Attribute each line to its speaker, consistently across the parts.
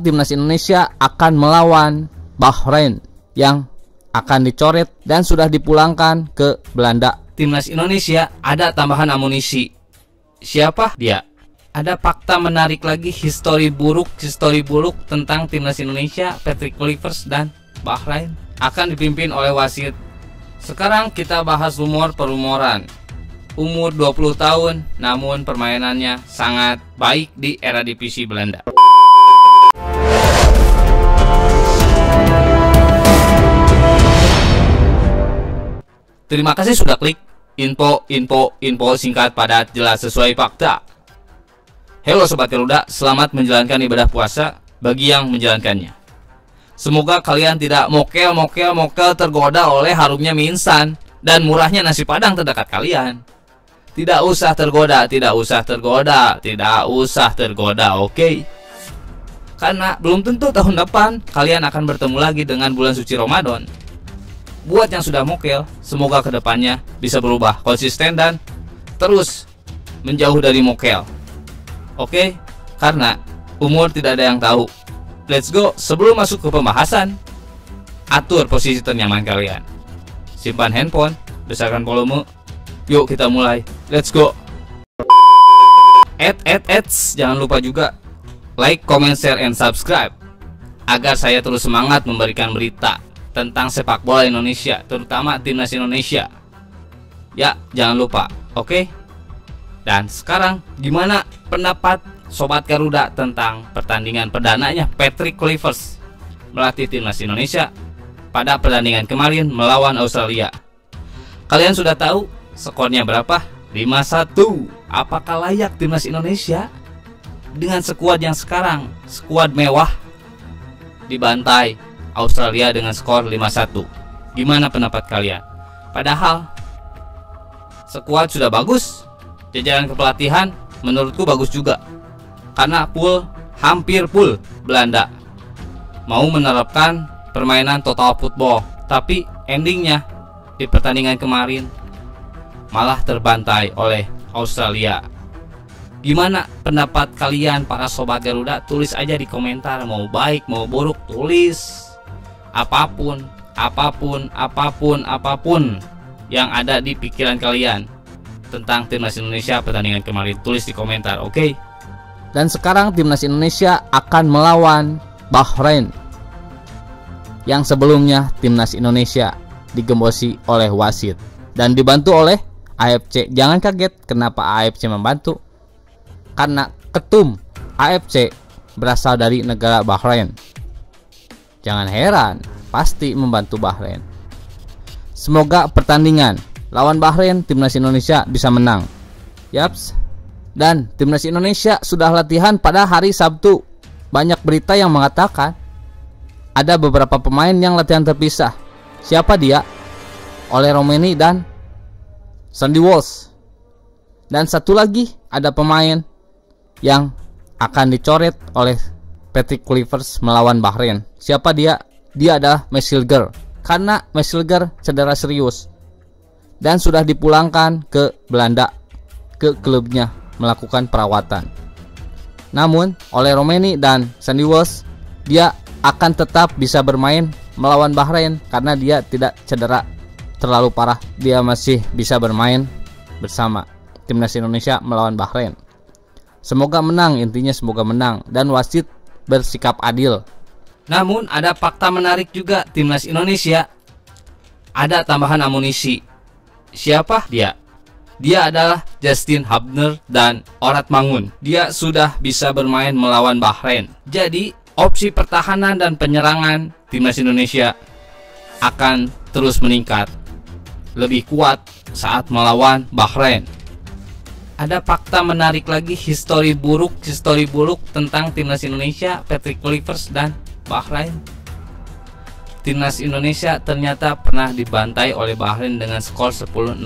Speaker 1: Timnas Indonesia akan melawan Bahrain yang akan dicoret dan sudah dipulangkan ke Belanda. Timnas Indonesia ada tambahan amunisi. Siapa dia? Ada fakta menarik lagi, histori buruk tentang Timnas Indonesia, Patrick Kluivert dan Bahrain akan dipimpin oleh wasit. Sekarang kita bahas rumoran. Umur 20 tahun, namun permainannya sangat baik di era divisi Belanda. Terima kasih sudah klik. Info singkat, padat, jelas, sesuai fakta. Halo Sobat Garuda, selamat menjalankan ibadah puasa bagi yang menjalankannya. Semoga kalian tidak mokel tergoda oleh harumnya mie instan dan murahnya nasi padang terdekat kalian. Tidak usah tergoda, oke? Karena belum tentu tahun depan kalian akan bertemu lagi dengan bulan suci Ramadan. Buat yang sudah mokel, semoga kedepannya bisa berubah, konsisten dan terus menjauh dari mokel. Oke? Karena umur tidak ada yang tahu. Let's go. Sebelum masuk ke pembahasan, atur posisi ternyaman kalian. Simpan handphone, besarkan volume. Yuk kita mulai. Let's go. Jangan lupa juga like, comment, share, and subscribe agar saya terus semangat memberikan berita tentang sepak bola Indonesia, terutama Timnas Indonesia. Ya, jangan lupa, oke? Dan sekarang, gimana pendapat Sobat Garuda tentang pertandingan perdananya Patrick Kluivert melatih Timnas Indonesia pada pertandingan kemarin melawan Australia? Kalian sudah tahu skornya berapa? 5-1. Apakah layak Timnas Indonesia dengan skuad yang sekarang, skuad mewah, dibantai Australia dengan skor 5-1? Gimana pendapat kalian? Padahal skuad sudah bagus, jajaran kepelatihan menurutku bagus juga, karena hampir full Belanda mau menerapkan permainan total football, tapi endingnya di pertandingan kemarin malah terbantai oleh Australia. Gimana pendapat kalian para Sobat Garuda? Tulis aja di komentar, mau baik mau buruk, tulis apapun yang ada di pikiran kalian tentang Timnas Indonesia pertandingan kemarin. Tulis di komentar, oke? Dan sekarang Timnas Indonesia akan melawan Bahrain yang sebelumnya Timnas Indonesia digembosi oleh wasit dan dibantu oleh AFC. Jangan kaget kenapa AFC membantu, karena ketum AFC berasal dari negara Bahrain. Jangan heran, pasti membantu Bahrain. Semoga pertandingan lawan Bahrain Timnas Indonesia bisa menang. Yaps. Dan Timnas Indonesia sudah latihan pada hari Sabtu. Banyak berita yang mengatakan ada beberapa pemain yang latihan terpisah. Siapa dia? Oleh Romeni dan Sandy Walsh. Dan satu lagi ada pemain yang akan dicoret oleh Patrick Kluivert melawan Bahrain. Siapa dia? Dia adalah Mesilger, karena Mesilger cedera serius dan sudah dipulangkan ke Belanda ke klubnya melakukan perawatan. Namun oleh Romeni dan Sandy Walsh, dia akan tetap bisa bermain melawan Bahrain karena dia tidak cedera terlalu parah. Dia masih bisa bermain bersama Timnas Indonesia melawan Bahrain. Semoga menang, intinya semoga menang, dan wasit bersikap adil. Namun ada fakta menarik juga, Timnas Indonesia ada tambahan amunisi. Siapa dia? Dia adalah Justin Hubner dan Orat Mangun. Dia sudah bisa bermain melawan Bahrain. Jadi opsi pertahanan dan penyerangan Timnas Indonesia akan terus meningkat, lebih kuat saat melawan Bahrain. Ada fakta menarik lagi, histori buruk tentang Timnas Indonesia, Patrick Kluivert dan Bahrain. Timnas Indonesia ternyata pernah dibantai oleh Bahrain dengan skor 10-0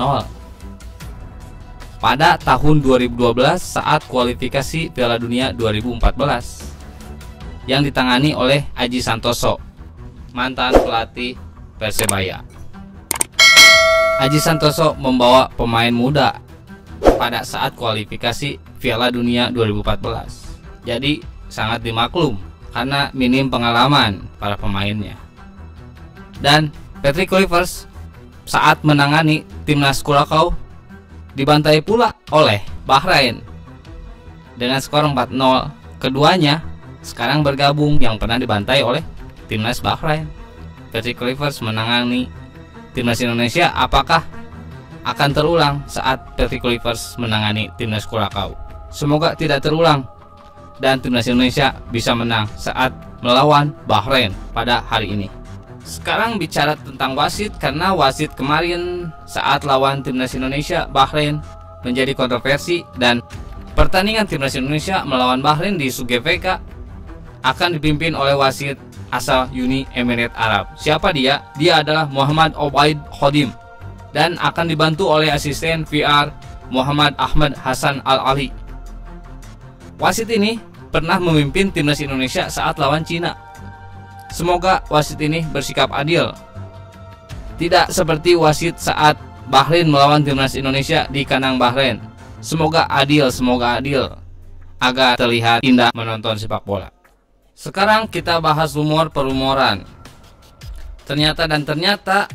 Speaker 1: pada tahun 2012 saat kualifikasi Piala Dunia 2014 yang ditangani oleh Aji Santoso, mantan pelatih Persebaya. Aji Santoso membawa pemain muda pada saat kualifikasi Piala Dunia 2014. Jadi sangat dimaklum karena minim pengalaman para pemainnya. Dan Patrick Kluivert saat menangani timnas Curaçao dibantai pula oleh Bahrain dengan skor 4-0. Keduanya sekarang bergabung yang pernah dibantai oleh timnas Bahrain. Patrick Kluivert menangani timnas Indonesia, apakah akan terulang saat Patrick Kluivert menangani timnas Curaçao? Semoga tidak terulang dan timnas Indonesia bisa menang saat melawan Bahrain pada hari ini. Sekarang bicara tentang wasit, karena wasit kemarin saat lawan timnas Indonesia Bahrain menjadi kontroversi, dan pertandingan timnas Indonesia melawan Bahrain di SUGVK akan dipimpin oleh wasit asal Uni Emirat Arab. Siapa dia? Dia adalah Muhammad Obaid Khodim dan akan dibantu oleh asisten VR Muhammad Ahmad Hasan Al-Ali. Wasit ini pernah memimpin timnas Indonesia saat lawan Cina. Semoga wasit ini bersikap adil, tidak seperti wasit saat Bahrain melawan timnas Indonesia di kandang Bahrain. Semoga adil agar terlihat indah menonton sepak bola. Sekarang kita bahas rumor perumoran. Ternyata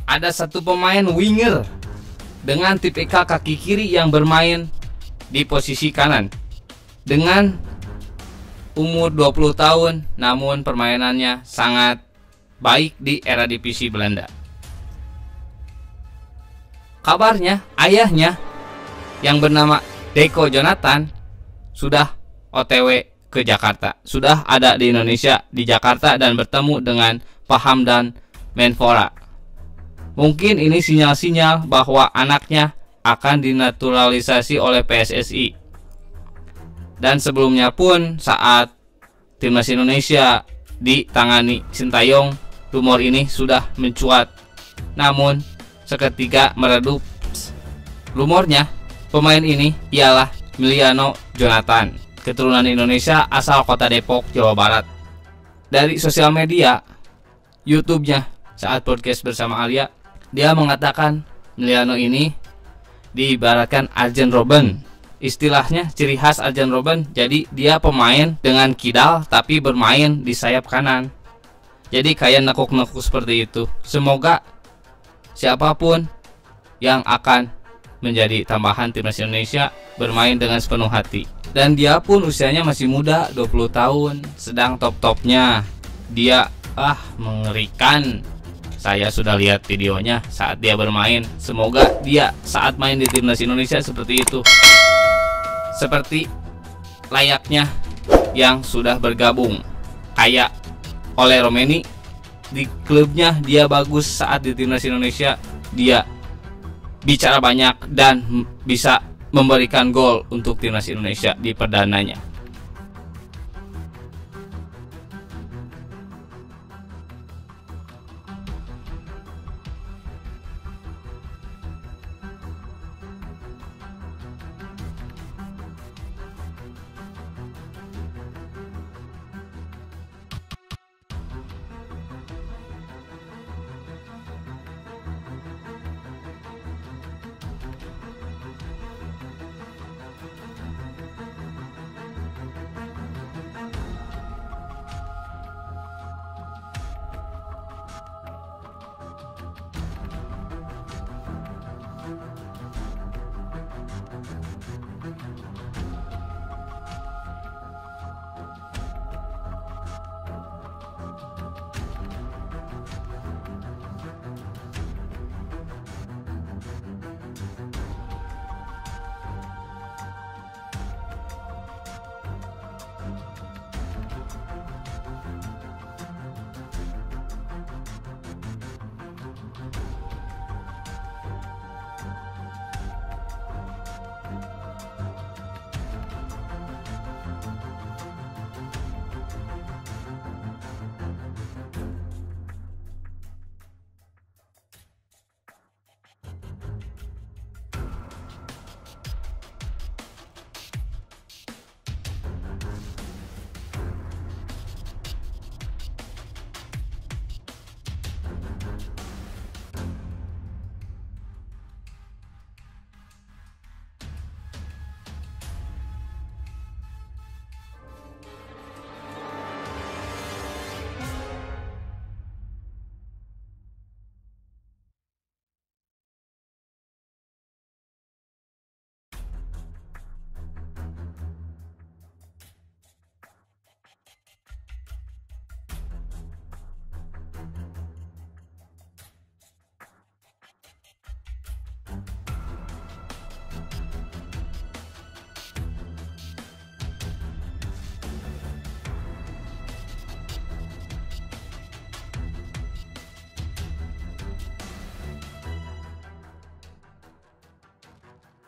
Speaker 1: ada satu pemain winger dengan tipikal kaki kiri yang bermain di posisi kanan dengan umur 20 tahun, namun permainannya sangat baik di era divisi Belanda. Kabarnya ayahnya yang bernama Deco Jonathan sudah OTW ke Jakarta, sudah ada di Indonesia di Jakarta dan bertemu dengan Pak Hamdan Menpora. Mungkin ini sinyal-sinyal bahwa anaknya akan dinaturalisasi oleh PSSI. Dan sebelumnya pun saat timnas Indonesia ditangani Sintayong, rumor ini sudah mencuat, namun seketika meredup. Rumornya pemain ini ialah Miliano Jonathan, keturunan Indonesia asal kota Depok, Jawa Barat. Dari sosial media YouTube-nya saat podcast bersama Alia, dia mengatakan Miliano ini diibaratkan Arjen Robben. Istilahnya ciri khas Arjen Robben, jadi dia pemain dengan kidal tapi bermain di sayap kanan. Jadi kayak nekuk-nekuk seperti itu. Semoga siapapun yang akan menjadi tambahan timnas Indonesia bermain dengan sepenuh hati. Dan dia pun usianya masih muda, 20 tahun, sedang top-topnya. Dia mengerikan. Saya sudah lihat videonya saat dia bermain. Semoga dia saat main di timnas Indonesia seperti itu, seperti layaknya yang sudah bergabung. Kayak Ole Romeni, di klubnya dia bagus, saat di timnas Indonesia dia bicara banyak dan bisa memberikan gol untuk timnas Indonesia di perdananya.